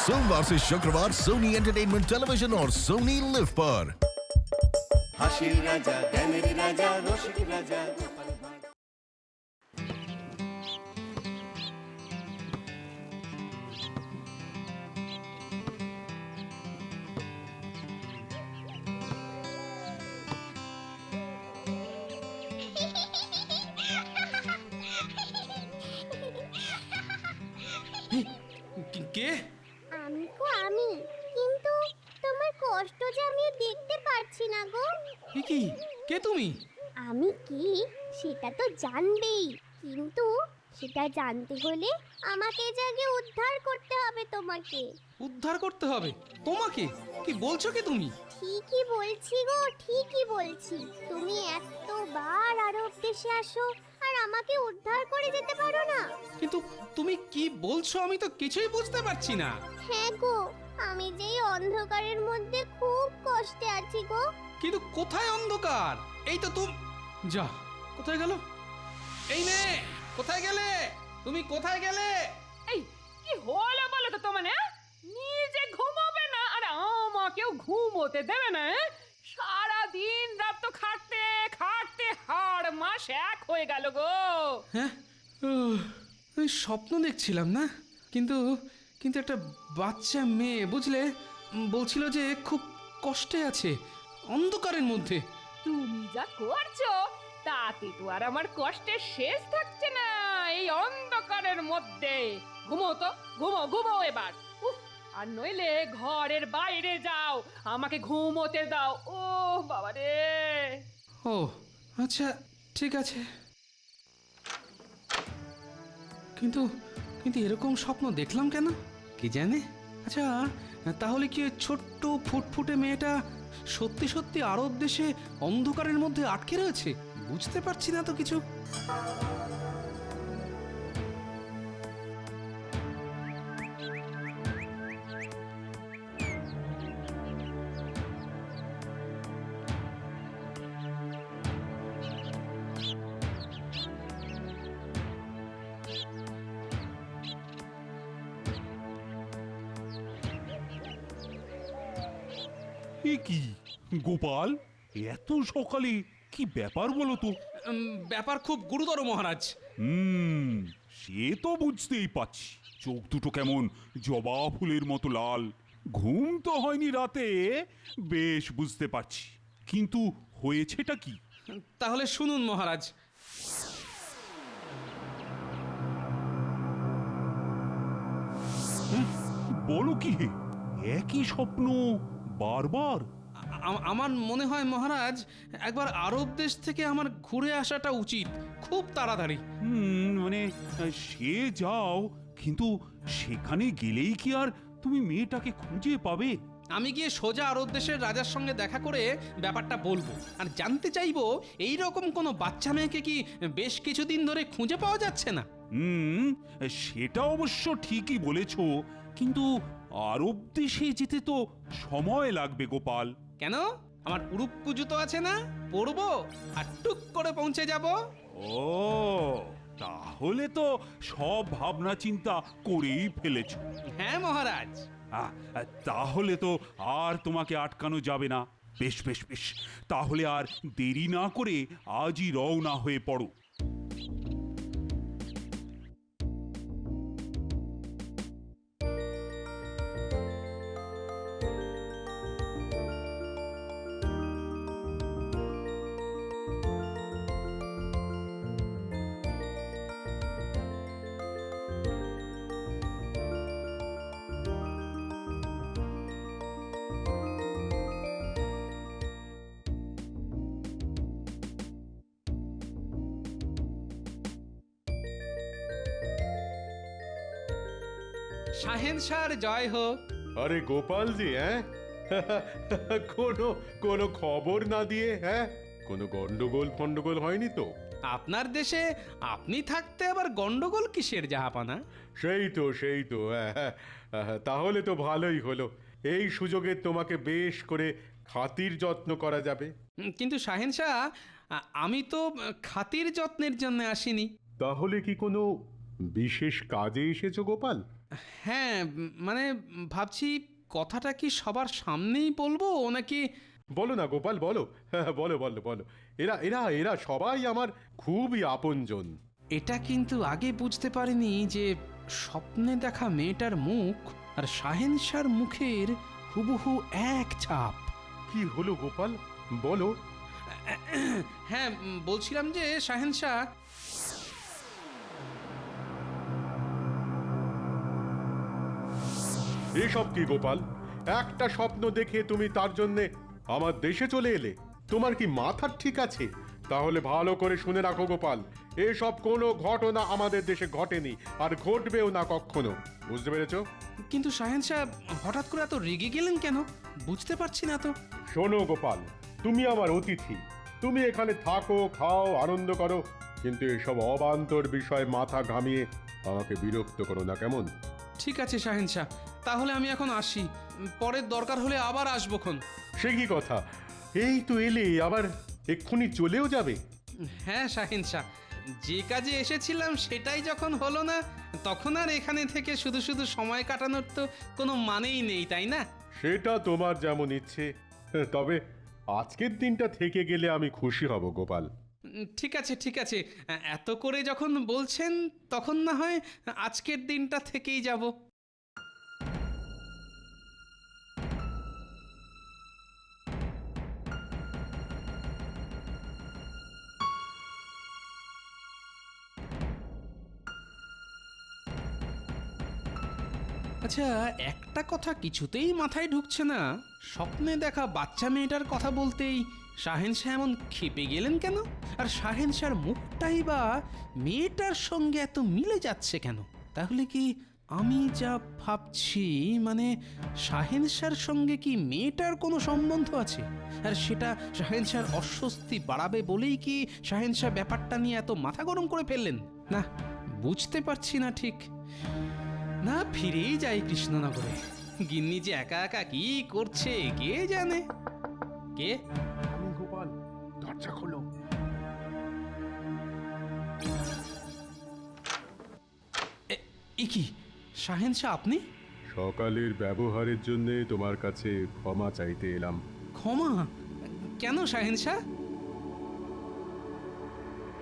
सोमवार से शुक्रवार सोनी एंटरटेनमेंट टेलीविजन और सोनी लिव पर। হাসির রাজা জ্ঞানের রাজা রসিক রাজা কে? আমি কিন্তু তোমার কষ্ট যে আমি দেখতে পারছি না গো। কি কে তুমি? আমি কি সেটা তো জানবেই, কিন্তু সেটা জানতে হলে আমাকে আগে উদ্ধার করতে হবে তোমাকে। উদ্ধার করতে হবে তোমাকে? কি বলছো কি তুমি? ঠিকই বলছি গো, ঠিকই বলছি। তুমি এতবার আরব দেশে আসো আর আমাকে উদ্ধার করে যেতে পারো না? কিন্তু তুমি কি বলছো আমি তো কিছুই বুঝতে পারছি না। হ্যাঁ গো, আমি যেই অন্ধকারের মধ্যে খুব কষ্টে আছি গো। কিন্তু কোথায় অন্ধকার? এই তো তুমি। যা, কোথায় গেল? এই নে, কোথায় গেলে? তুমি কোথায় গেলে? এই কি হলো বলো তো তোমার? নিজে ঘুমাবে না আর আমাকেও ঘুমোতে দেবে না? সারা দিন রাত তো খাটতে খাটতে হাড় মাস এক হয়ে গেল গো। হ্যাঁ, আমি স্বপ্ন দেখছিলাম না, কিন্তু কিন্তু একটা বাচ্চা মেয়ে বুঝলে বলছিল যে খুব কষ্টে আছে অন্ধকারের মধ্যে। তুমি যা করছো তাতে তো আর আমার কষ্টের শেষ থাকছে না এই অন্ধকারের মধ্যে। ঘুমো তো, ঘুমো ঘুমো এবার। উফ, আর নইলে ঘরের বাইরে যাও, আমাকে ঘুমোতে দাও। ও বাবা রে। ও আচ্ছা, ঠিক আছে। কিন্তু কিন্তু এরকম স্বপ্ন দেখলাম কেন কি জানে? আচ্ছা, তাহলে কি ওই ছোট্ট ফুটফুটে মেয়েটা সত্যি সত্যি আরব দেশে অন্ধকারের মধ্যে আটকে রয়েছে? বুঝতে পারছি না তো কিছু। এ কি গোপাল, এত সকালে কি ব্যাপার বলো তো? ব্যাপার খুব গুরুতর মহারাজ। সে তো বুঝতেই পারছি। চোখ দুটো কেমন জবা ফুলের মতো লাল। ঘুম তো হয়নি রাতে, বেশ বুঝতে পারছি। কিন্তু হয়েছেটা কি? তাহলে শুনুন মহারাজ। বলো কি হে, একই স্বপ্ন বারবার? আমার মনে হয় মহারাজ একবার আরব দেশ থেকে আমার ঘুরে আসাটা উচিত, খুব তাড়াতাড়ি। মানে সে যাও, কিন্তু সেখানে গেলেই কি আর তুমি মেয়েটাকে খুঁজে পাবে? আমি গিয়ে সোজা আরব দেশের রাজার সঙ্গে দেখা করে ব্যাপারটা বলবো, আর জানতে চাইবো এই রকম কোনো বাচ্চা মেয়েকে কি বেশ কিছুদিন ধরে খুঁজে পাওয়া যাচ্ছে না। সেটা অবশ্য ঠিকই বলেছ, কিন্তু আরব দেশে যেতে তো সময় লাগবে গোপাল। কেন? আমার উড়ুক্কু জুতো আছে না, পরবো আর টুক করে পৌঁছে যাব। ও, তাহলে তো সব ভাবনা চিন্তা করেই ফেলেছ। হ্যাঁ মহারাজ। তাহলে তো আর তোমাকে আটকানো যাবে না। বেশ বেশ বেশ, তাহলে আর দেরি না করে আজই রওনা হয়ে পড়ো। শাহেনশাহর জয় হোক। আরে গোপাল জি, হ্যাঁ কোনো কোনো খবর না দিয়ে, হ্যাঁ কোনো গন্ডগোল ফন্ডগোল হয়নি তো? আপনার দেশে আপনি থাকতে আবার গন্ডগোল কিসের জাহাপানা? সেই তো তাহলে তো ভালোই হলো। এই সুযোগে তোমাকে বেশ করে খাতির যত্ন করা যাবে। কিন্তু শাহেনশাহ, আমি তো খাতির যত্নের জন্য আসিনি। তাহলে কি কোনো বিশেষ কাজে এসেছো গোপাল? হ্যাঁ, মানে ভাবছি কথাটা কি সবার সামনেই বলবো নাকি? বলো না গোপাল, বলো। হ্যাঁ, বলো বলো বলো। এরা এরা এরা সবাই আমার খুবই আপনজন। এটা কিন্তু আগে বুঝতে পারিনি যে স্বপ্নে দেখা মেয়েটার মুখ আর শাহেনশার মুখের হুবহু এক ছাপ। কি হলো গোপাল, বলো। হ্যাঁ, বলছিলাম যে শাহেনশাহ, এসব কি গোপাল? একটা স্বপ্ন দেখে তুমি তার জন্যে আমার দেশে চলে এলে? তোমার কি মাথা ঠিক আছে? তাহলে ভালো করে শুনে রাখো গোপাল, এসব কোনো ঘটনা আমাদের দেশে ঘটেনি, আর ঘটবেও না কখনো। বুঝতে পেরেছো? কিন্তু শাহেনশাহ হঠাৎ করে এত রেগে গেলেন কেন? বুঝতে পারছি না তো। শোনো গোপাল, তুমি আমার অতিথি, তুমি এখানে থাকো, খাও, আনন্দ করো, কিন্তু এসব অবান্তর বিষয়ে মাথা ঘামিয়ে আমাকে বিরক্ত করো না, কেমন? ঠিক আছে শাহেনশাহ, তাহলে আমি এখন আসি, পরের দরকার হলে আবার আসবোখন। সে কি কথা, এই তো এলে, আবার এক্ষুনি চলেও যাবে? হ্যাঁ শাহেনশাহ, যে কাজে এসেছিলাম সেটাই যখন হলো না, তখন আর এখানে থেকে শুধু শুধু সময় কাটানোর তো কোনো মানেই নেই, তাই না? সেটা তোমার যেমন ইচ্ছে, তবে আজকের দিনটা থেকে গেলে আমি খুশি হব গোপাল। ঠিক আছে ঠিক আছে, এত করে যখন বলছেন তখন না হয় আজকের দিনটা থেকেই যাব। আচ্ছা, একটা কথা কিছুতেই মাথায় ঢুকছে না, স্বপ্নে দেখা বাচ্চা মেয়েটার কথা বলতেই শাহেনশাহ এমন ক্ষেপে গেলেন কেন? আর শাহেনশাহর মুখটাই বা মেয়েটার সঙ্গে এত মিলে যাচ্ছে কেন? তাহলে কি আমি যা ভাবছি, মানে শাহেনশাহর সঙ্গে কি মেয়েটার কোনো সম্বন্ধ আছে? আর সেটা শাহেনশাহর অস্বস্তি বাড়াবে বলেই কি শাহেনশাহ ব্যাপারটা নিয়ে এত মাথা গরম করে ফেললেন? না, বুঝতে পারছি না ঠিক। না, ফিরেই যাই কৃষ্ণনগরে। গিন্নি যে একা একা কি করছে কে জানে। কে? আমি গোপাল, দরজা খোলো। এ কি শাহেনশাহ, আপনি? সকালের ব্যবহারের জন্য তোমার কাছে ক্ষমা চাইতে এলাম। ক্ষমা? কেন শাহেনশাহ?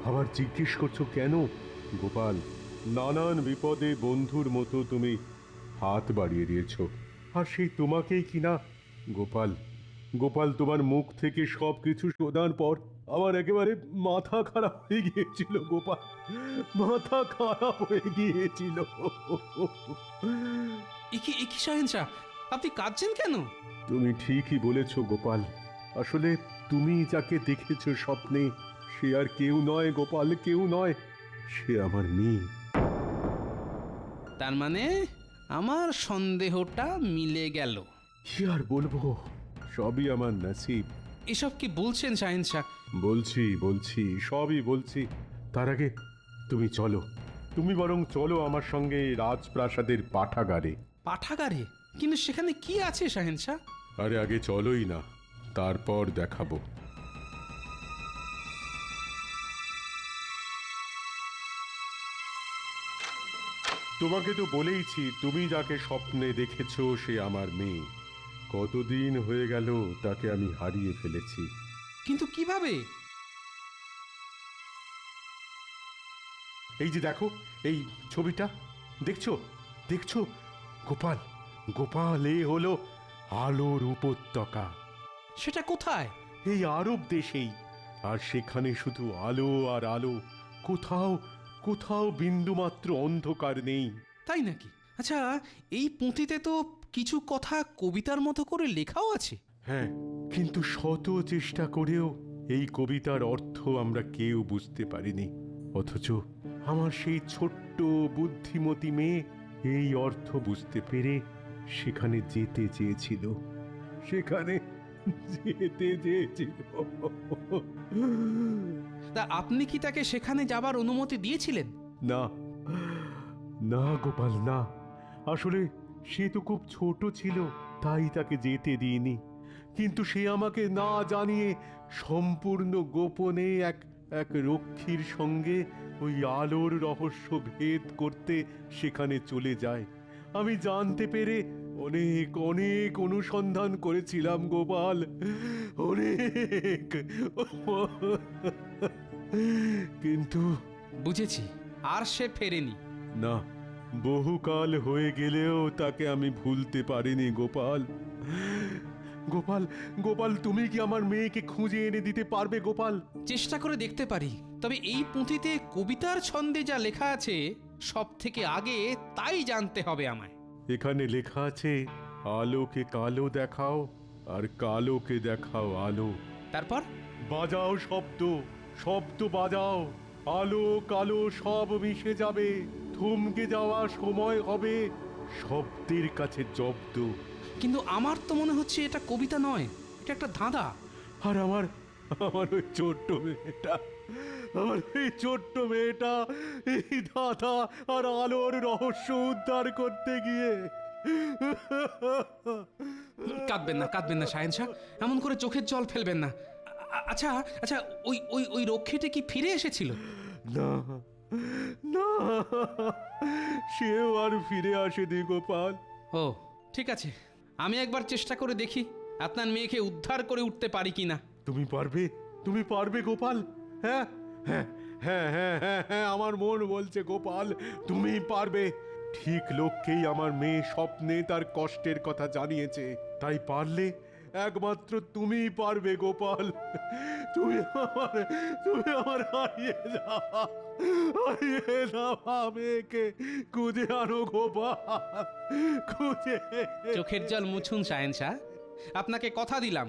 আবার জিজ্ঞেস করছো কেন গোপাল? নানান বিপদে বন্ধুর মতো তুমি হাত বাড়িয়ে দিয়েছো, আর সেই তোমাকেই কিনা গোপাল, গোপাল তোমার মুখ থেকে সব কিছু শোনার পর আমার একেবারে মাথা খারাপ হয়ে গিয়েছিল গোপাল, মাথা খারাপ হয়ে গিয়েছিল। এ কি শাহেনশাহ, আপনি কাঁদছেন কেন? তুমি ঠিকই বলেছো গোপাল, আসলে তুমি যাকে দেখেছো স্বপ্নে সে আর কেউ নয় গোপাল, কেউ নয়, সে আমার মেয়ে। তার মানে আমার সন্দেহটা মিলে গেল। কি আর বলবো, সবই আমার নসিব। এসব কি বলছেন শাহেনশাহ? বলছি বলছি, সবই বলছি। তার আগে তুমি চলো, তুমি বরং চলো আমার সঙ্গে রাজপ্রাসাদের পাঠাগারে। পাঠাগারে? কিন্তু সেখানে কি আছে শাহেনশাহ? আরে আগে চলোই না, তারপর দেখাবো। তোমাকে তো বলেইছি, তুমি যাকে স্বপ্নে দেখেছো সে আমার মেয়ে। কতদিন হয়ে গেল তাকে আমি হারিয়ে ফেলেছি। কিন্তু কিভাবে? এই যে দেখো, এই ছবিটা দেখছো, দেখছো গোপাল, গোপাল এ হলো আলোর উপত্যকা। সেটা কোথায়? এই আরব দেশেই, আর সেখানে শুধু আলো আর আলো, কোথাও কোথাও বিন্দুমাত্র অন্ধকার নেই। তাই নাকি? আচ্ছা, এই পুঁথিতে তো কিছু কথা কবিতার মতো করে লেখাও আছে। হ্যাঁ, কিন্তু শত চেষ্টা করেও এই কবিতার অর্থ আমরা কেউ বুঝতে পারিনি, অথচ আমার সেই ছোট্ট বুদ্ধিমতী মেয়ে এই অর্থ বুঝতে পেরে সেখানে যেতে চেয়েছিল, সেখানে যেতে চেয়েছিল। তা আপনি কি তাকে সেখানে যাবার অনুমতি দিয়েছিলেন? না না গোপাল, না, আসলে সে তো খুব ছোট ছিল, তাই তাকে যেতে দিইনি। কিন্তু সে আমাকে না জানিয়ে সম্পূর্ণ গোপনে এক এক রক্ষীর সঙ্গে ওই আলোর রহস্য ভেদ করতে সেখানে চলে যায়। আমি জানতে পেরে অনেক অনেক অনুসন্ধান করেছিলাম গোপাল, অনেক। কিন্তু বুঝেছি, আর সে ফেরেনি। না, বহুকাল হয়ে গেলেও তাকে আমি ভুলতে পারিনি গোপাল। গোপাল, গোপাল, তুমি কি আমার মেয়েকে খুঁজে এনে দিতে পারবে গোপাল? চেষ্টা করে দেখতে পারি, তবে এই পুঁথিতে কবিতার ছন্দে যা লেখা আছে সব থেকে আগে তাই জানতে হবে আমায়। এখানে লেখা আছে, আলোকে কালো দেখাও আর কালোকে দেখাও আলো। তারপর বাজাও শব্দ, শব্দ বাজাও, আলো কালো সব মিশে যাবে, থমকে যাওয়া সময় হবে শব্দের কাছে জব্দ। কিন্তু আমার তো মনে হচ্ছে এটা কবিতা নয়, এটা একটা ধাঁধা। আর আমার আমার ওই ছোট্ট মেয়েটা, আমার এই ছোট্ট মেয়েটা এই ধাঁধা আর আলোর রহস্য উদ্ধার করতে গিয়ে। কাঁদবেন না, কাঁদবেন না শাহেনশাহ, এমন করে চোখের জল ফেলবেন না। আচ্ছা আচ্ছা, ওই ওই ওই রক্ষীটি কি ফিরে এসেছিল? না না, সেও আর ফিরে আসেনি গোপাল। ও ঠিক আছে, আমি একবার চেষ্টা করে দেখি আপনার মেয়েকে উদ্ধার করে উঠতে পারি কিনা। তুমি পারবে, তুমি পারবে গোপাল? হ্যাঁ হ্যাঁ হ্যাঁ হ্যাঁ হ্যাঁ হ্যাঁ, আমার মন বলছে গোপাল তুমি পারবে। ঠিক লোককেই আমার মেয়ে স্বপ্নে তার কষ্টের কথা জানিয়েছে, তাই পারলে একমাত্র তুমিই পারবে গোপাল। তুমি আমার হারিয়ে যাওয়া মেয়েকে খুঁজে আনো গোপাল, খুঁজে। চোখের জল মুছুন শাহেনশাহ, আপনাকে কথা দিলাম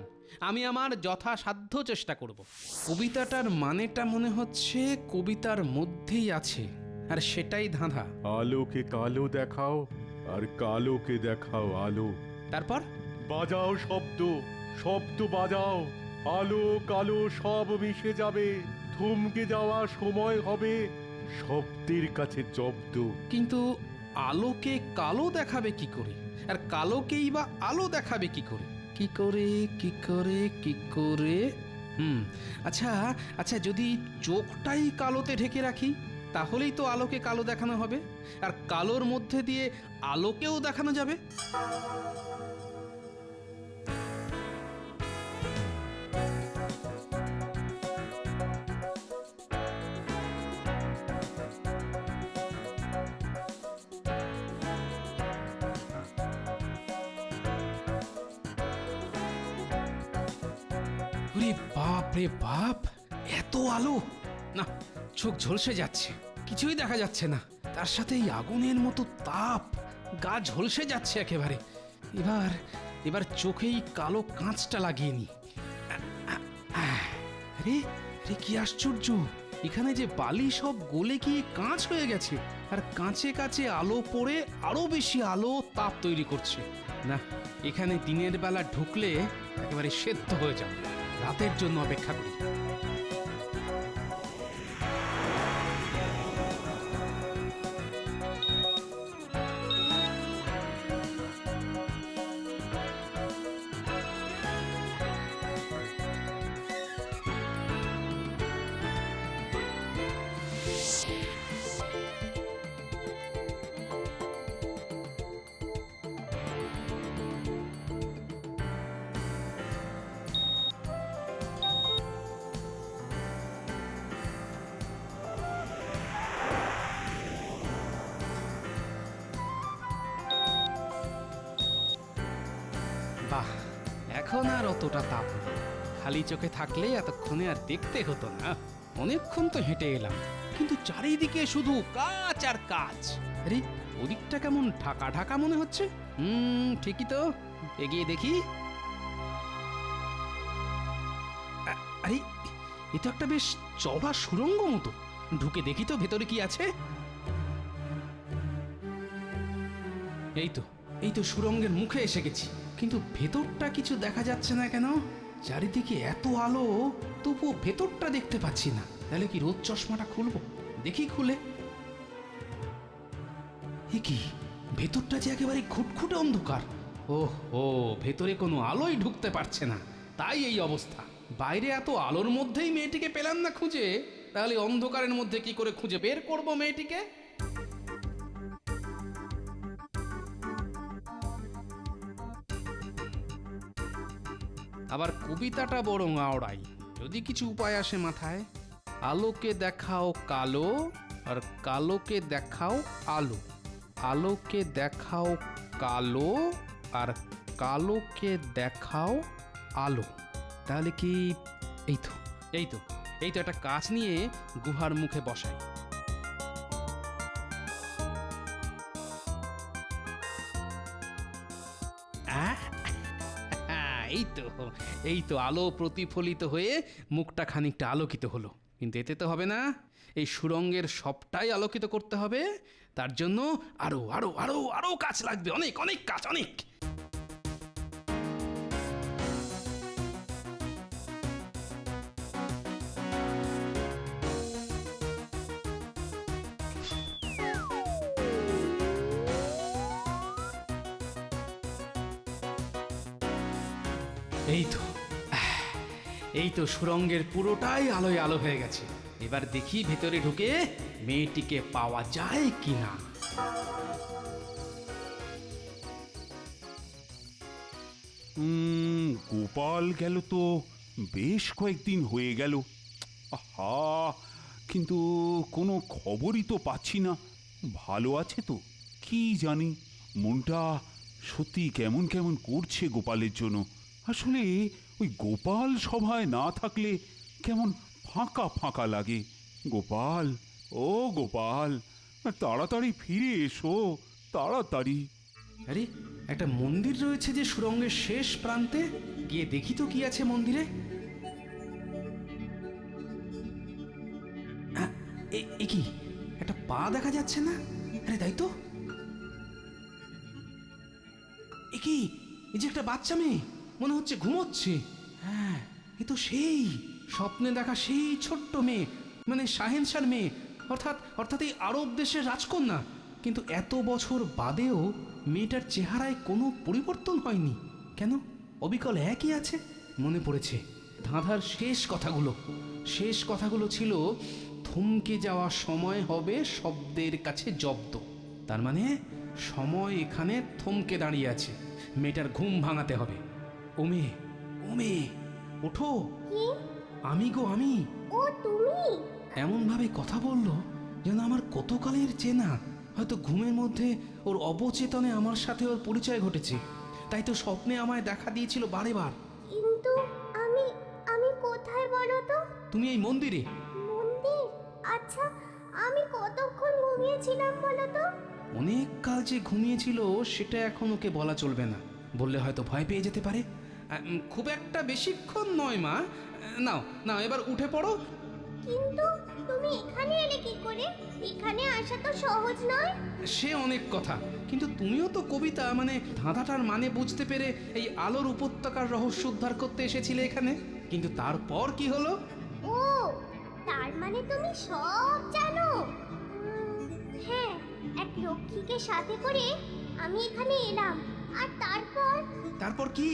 আমি আমার যথাসাধ্য চেষ্টা করব। কবিতাটার মানেটা মনে হচ্ছে কবিতার মধ্যেই আছে, আর সেটাই ধাঁধা। আলোকে কালো দেখাও আর কালোকে দেখাও আলো। তারপর বাজাও শব্দ, শব্দ বাজাও, আলো কালো সব মিশে যাবে, থমকে যাওয়া সময় হবে শব্দের কাছে জব্দ। কিন্তু আলোকে কালো দেখাবে কি করে, আর কালোকেই বা আলো দেখাবে কি করে? কি করে কি করে কি করে? আচ্ছা আচ্ছা, যদি চোখটাই কালোতে ঢেকে রাখি তাহলেই তো আলোকে কালো দেখানো হবে, আর কালোর মধ্যে দিয়ে আলোকেও দেখানো যাবে। ওরে বাপ রে বাপ, এত আলো! না, চোখ ঝলসে যাচ্ছে, কিছুই দেখা যাচ্ছে না। তার সাথে এই আগুনের মতো তাপ, গা ঝলসে যাচ্ছে একেবারে। এবার এবার চোখেই কালো কাঁচটা লাগিয়ে নি। আরে আরে, কি আশ্চর্য! এখানে যে বালি সব গলে গিয়ে কাঁচ হয়ে গেছে, আর কাঁচে কাঁচে আলো পড়ে আরো বেশি আলো তাপ তৈরি করছে। না, এখানে দিনের বেলা ঢুকলে একেবারে সেদ্ধ হয়ে যাবে। রাতের জন্য অপেক্ষা করি। বাহ, এখন আর অতটা তাপ নেই। খালি চোখে থাকলে এতক্ষণে আর দেখতে হতো না। অনেকক্ষণ তো হেঁটে এলাম, কিন্তু চারিদিকে শুধু কাঁচ আর কাঁচ। আরে, ওদিকটা কেমন ঢাকা ঢাকা মনে হচ্ছে। ঠিকই তো, এগিয়ে দেখি। আরে, এ তো একটা বেশ চওড়া সুড়ঙ্গ মতো। ঢুকে দেখি তো ভেতরে কি আছে। এই তো সুড়ঙ্গের মুখে এসে গেছি, কিন্তু ভেতরটা কিছু দেখা যাচ্ছে না কেন? চারিদিকে এত আলো, তবুও ভেতরটা দেখতে পাচ্ছি না। তাহলে কি রোদ চশমাটা খুলবো? দেখি খুলে। এ কি, ভেতরটা যে একেবারে ঘুটঘুটে অন্ধকার। ওহ ও, ভেতরে কোনো আলোই ঢুকতে পারছে না, তাই এই অবস্থা। বাইরে এত আলোর মধ্যেই মেয়েটিকে পেলাম না খুঁজে, তাহলে অন্ধকারের মধ্যে কি করে খুঁজে বের করব মেয়েটিকে? আবার কবিতাটা বরং আওড়াই, যদি কিছু উপায় আসে মাথায়। আলোকে দেখাও কালো, আর কালোকে দেখাও আলো। আলোকে দেখাও কালো, আর কালোকে দেখাও আলো। তাহলে কি? এই তো এই তো এই তো একটা কাঁচ নিয়ে গুহার মুখে বসাই। এই তো আলো প্রতিফলিত হয়ে মুখটা খানিকটা আলোকিত হলো। কিন্তু এতে তো হবে না, এই সুরঙ্গের সবটাই আলোকিত করতে হবে। তার জন্য আরো আরো আরো আরো কাজ লাগবে, অনেক অনেক কাজ, অনেক। এই তো সুরঙ্গের পুরোটাই আলোয় আলো হয়ে গেছে। এবার দেখি ভেতরে ঢুকে মেয়েটিকে পাওয়া যায় কিনা। গোপাল গেল তো বেশ কয়েকদিন হয়ে গেল। আহা, কিন্তু কোনো খবরই তো পাচ্ছি না। ভালো আছে তো? কি জানি, মনটা সত্যি কেমন কেমন করছে গোপালের জন্য। আসলে ওই গোপাল সভায় না থাকলে কেমন ফাঁকা ফাঁকা লাগে। গোপাল, ও গোপাল, তাড়াতাড়ি ফিরে এসো, তাড়াতাড়ি। আরে, একটা মন্দির রয়েছে যে সুরঙ্গের শেষ প্রান্তে, গিয়ে দেখি তো কি আছে মন্দিরে। এ কি, একটা পা দেখা যাচ্ছে না? আরে তাই তো। এ কি, এই যে একটা বাচ্চা মেয়ে, মনে হচ্ছে ঘুমোচ্ছে। হ্যাঁ, এ তো সেই স্বপ্নে দেখা সেই ছোট্ট মেয়ে, মানে শাহেনশার মেয়ে, অর্থাৎ এই আরব দেশের রাজকন্যা। কিন্তু এত বছর বাদেও মেয়েটার চেহারায় কোনো পরিবর্তন হয়নি কেন? অবিকল একই আছে। মনে পড়েছে ধাঁধার শেষ কথাগুলো ছিল থমকে যাওয়া সময় হবে শব্দের কাছে জব্দ। তার মানে সময় এখানে থমকে দাঁড়িয়ে আছে, মেয়েটার ঘুম ভাঙাতে হবে। ও মেয়ে, ওঠো। আমি গো, আমি। ও তুমি? এমন ভাবে কথা বললো যেন আমার কতকালের চেনা। হয়তো ঘুমের মধ্যে ওর অবচেতনে আমার সাথে ওর পরিচয় ঘটেছে, তাই তো স্বপ্নে আমায় দেখা দিয়েছিল বারে বার। কিন্তু আমি কোথায় বলো তো? তুমি এই মন্দিরে। মন্দির? আচ্ছা, আমি কতক্ষণ ঘুমিয়েছিলাম বলো তো? অনেক কাল যে ঘুমিয়েছিল সেটা এখন ওকে বলা চলবে না, বললে হয়তো ভয় পেয়ে যেতে পারে। খুব একটা বেশিক্ষণ নয় মা। নাও এবার উঠে পড়ো। কিন্তু তুমি এখানে এলে কি করে? এখানে আসা তো সহজ নয়। সে অনেক কথা, কিন্তু তুমিও তো কবিতা মানে ধাঁধাটার মানে বুঝতে পেরে এই আলোর উপত্যকার রহস্য উদ্ধার করতে এসেছিলে এখানে। কিন্তু তারপর কি হলো? ও, তার মানে তুমি সব জানো। হ্যাঁ, এক রক্ষীকে সাথে করে আমি এখানে এলাম। আর তারপর কি?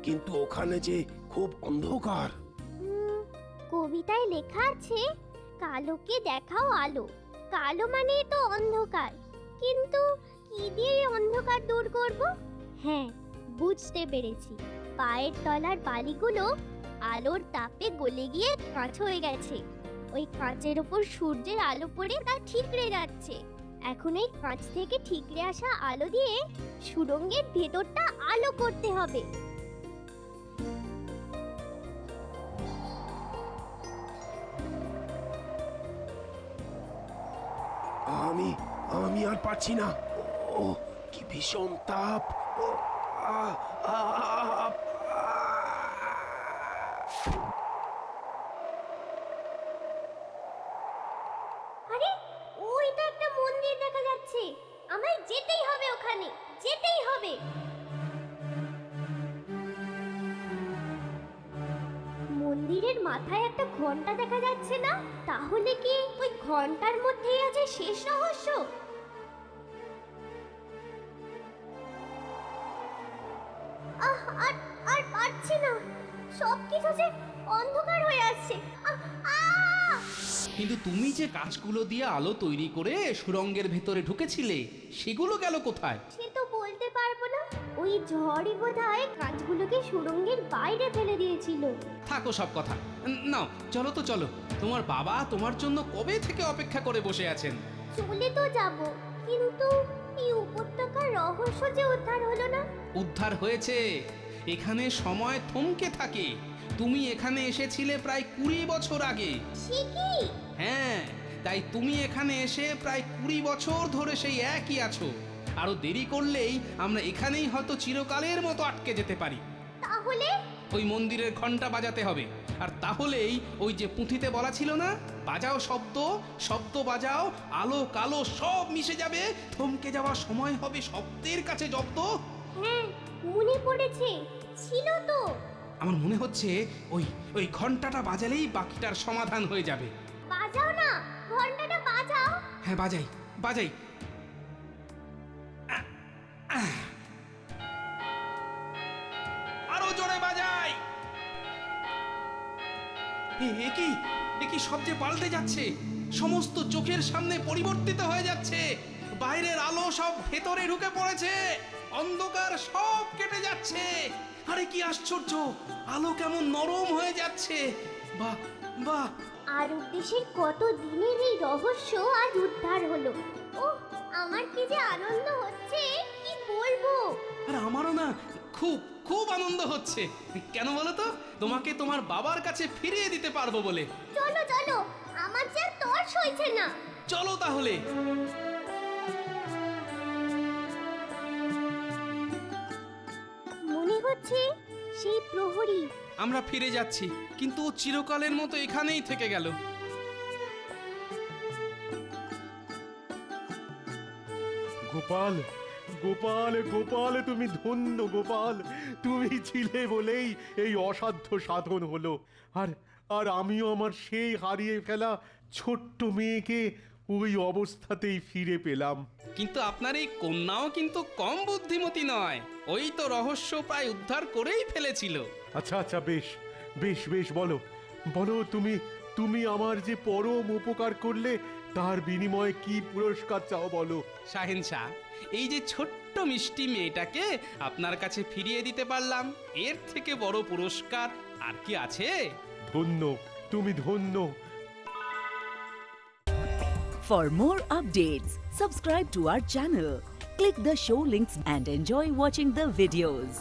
কিন্তু ওখানে যে খুব অন্ধকার। কবিতায় লেখা আছে কালোকে দেখাও আলো। কালো মানে তো অন্ধকার, কিন্তু কি দিয়ে অন্ধকার দূর করব? হ্যাঁ, বুঝতে পেরেছি। পায়ের তলার বালিগুলো আলোর তাপে গলে গিয়ে কাঁচ হয়ে গেছে। ওই কাঁচের ওপর সূর্যের আলো পড়ে তা ঠিকরে যাচ্ছে। এখন এই কাঁচ থেকে ঠিকরে আসা আলো দিয়ে সুড়ঙ্গের ভেতরটা আলো করতে হবে। আমি আর পারছি না। ও কি ভীষণ তাপ! ও, আ, আ, আ, আরে, ওই তো একটা মন্দির দেখা যাচ্ছে। আমায় যেতেই হবে ওখানে, যেতেই হবে। মন্দিরের মাথায় একটা ঘন্টা দেখা যাচ্ছে না? তাহলে কি ওই ঘন্টার মধ্যেই আছে শেষ রহস্য? আর আর পারছি না, সবকিছু যে অন্ধকার হয়ে আসছে। কিন্তু তুমি যে কাঁচগুলো দিয়ে আলো তৈরি করে সুরঙ্গের ভেতরে ঢুকেছিলে সেগুলো গেল কোথায়? সে তো বলতে পারবো না, ওই ঝড়ই বোধহয় কাঁচগুলোকে সুড়ঙ্গের বাইরে ফেলে দিয়েছিল। থাকো সব কথা, নাও চলো তো চলো, তোমার বাবা তোমার জন্য কবে থেকে অপেক্ষা করে বসে আছেন। চলে তো যাব, কিন্তু এই উপত্যকার রহস্য যে উদ্ধার হলো না। উদ্ধার হয়েছে, এখানে সময় থমকে থাকে। তুমি এখানে এসেছিলে প্রায় 20 বছর আগে। সে কি? হ্যাঁ, তাই তুমি এখানে এসে প্রায় 20 বছর ধরে সেই একই আছো। আরো দেরি করলেই আমরা এখানেই হয়তো চিরকালের মতো আটকে যেতে পারি। তাহলে ওই মন্দিরের ঘন্টা বাজাতে হবে, আর তাহলেই ওই যে পুঁথিতে বলা ছিল না, বাজাও শব্দ, শব্দ বাজাও, আলো কালো সব মিশে যাবে, থমকে যাওয়ার সময় হবে শব্দের কাছে জব্দ। হ্যাঁ, মনে পড়েছে, ছিল তো। আমার মনে হচ্ছে ওই ওই ঘন্টাটা বাজালেই বাকিটার সমাধান হয়ে যাবে। বাজাও না, ঘন্টাটা বাজাও। হ্যাঁ, বাজাই বাজাই। আরো জোরে বাজাই। এ কি সব যে পাল্টে যাচ্ছে, সমস্ত চোখের সামনে পরিবর্তিত হয়ে যাচ্ছে। বাইরের আলো সব ভেতরে ঢুকে পড়েছে, অন্ধকার সব কেটে যাচ্ছে। আরে কি আশ্চর্য, আলো কেমন নরম হয়ে যাচ্ছে। বাহ বাহ, আর উদ্দেশ্যের কত দিনের এই রহস্য আজ উদ্ধার হলো। ও, আমার কি যে আনন্দ হচ্ছে, কি বলবো। আর আমারও না খুব খুব আনন্দ হচ্ছে। কেন বলো তো? তোমাকে তোমার বাবার কাছে ফিরিয়ে দিতে পারবো বলে। চলো চলো, আমার যে আর তর সইছে না। চলো তাহলে। মনে হচ্ছে সেই প্রহরী। আমরা ফিরে যাচ্ছি, কিন্তু ও চিরকালের মতো এখানেই থেকে গেল। গোপাল, গোপাল, গোপাল, তুমি ধন্য গোপাল। তুমি ছিলে বলেই এই অসাধ্য সাধন হলো। আর আর আমিও আমার সেই হারিয়ে ফেলা ছোট্ট মেয়েকে ওই অবস্থাতেই ফিরে পেলাম। কিন্তু আপনার এই কন্যাও কিন্তু কম বুদ্ধিমতী নয়। ওই তো রহস্য প্রায় উদ্ধার করেই ফেলেছিল। আচ্ছা আচ্ছা, বেশ বেশ বেশ, বলো বলো, তুমি আমার যে পরম উপকার করলে তার বিনিময়ে কি পুরস্কার চাও বলো। শাহেনশাহ, এই যে ছোট্ট মিষ্টি মেয়েটাকে আপনার কাছে ফিরিয়ে দিতে পারলাম, এর থেকে বড় পুরস্কার আর কি আছে? ধন্য, তুমি ধন্য। For more updates, subscribe to our channel, click the show links and enjoy watching the videos.